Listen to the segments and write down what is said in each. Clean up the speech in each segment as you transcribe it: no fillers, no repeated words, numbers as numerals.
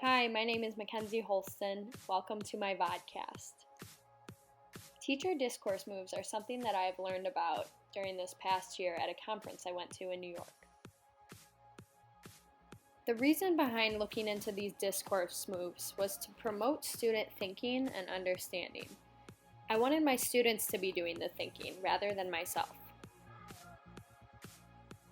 Hi, my name is Mackenzie Holston. Welcome to my vodcast. Teacher discourse moves are something that I've learned about during this past year at a conference I went to in New York. The reason behind looking into these discourse moves was to promote student thinking and understanding. I wanted my students to be doing the thinking rather than myself.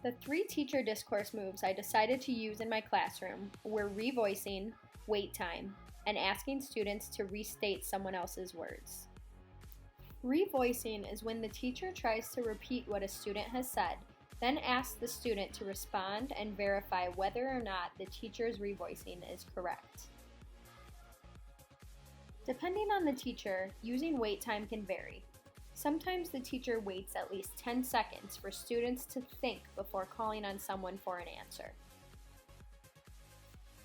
The 3 teacher discourse moves I decided to use in my classroom were revoicing, wait time, and asking students to restate someone else's words. Revoicing is when the teacher tries to repeat what a student has said, then asks the student to respond and verify whether or not the teacher's revoicing is correct. Depending on the teacher, using wait time can vary. Sometimes the teacher waits at least 10 seconds for students to think before calling on someone for an answer.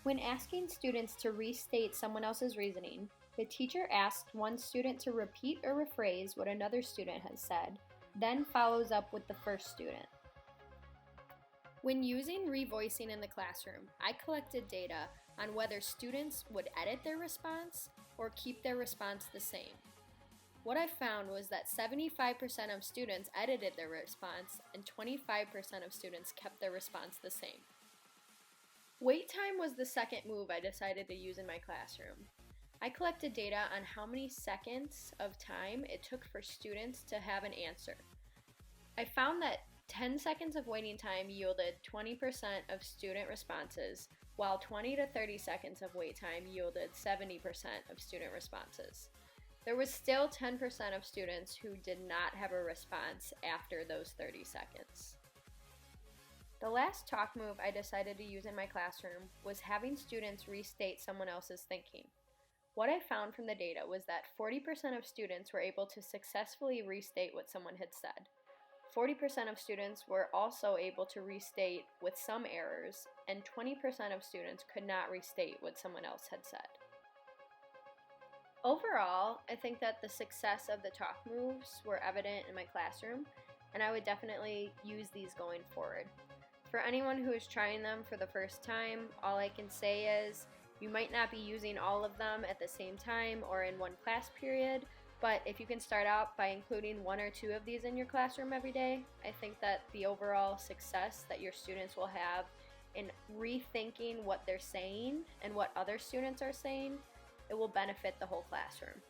When asking students to restate someone else's reasoning, the teacher asks one student to repeat or rephrase what another student has said, then follows up with the first student. When using revoicing in the classroom, I collected data on whether students would edit their response or keep their response the same. What I found was that 75% of students edited their response and 25% of students kept their response the same. Wait time was the second move I decided to use in my classroom. I collected data on how many seconds of time it took for students to have an answer. I found that 10 seconds of waiting time yielded 20% of student responses, while 20 to 30 seconds of wait time yielded 70% of student responses. There was still 10% of students who did not have a response after those 30 seconds. The last talk move I decided to use in my classroom was having students restate someone else's thinking. What I found from the data was that 40% of students were able to successfully restate what someone had said. 40% of students were also able to restate with some errors, and 20% of students could not restate what someone else had said. Overall, I think that the success of the talk moves were evident in my classroom, and I would definitely use these going forward. For anyone who is trying them for the first time, all I can say is you might not be using all of them at the same time or in one class period, but if you can start out by including 1 or 2 of these in your classroom every day, I think that the overall success that your students will have in rethinking what they're saying and what other students are saying, it will benefit the whole classroom.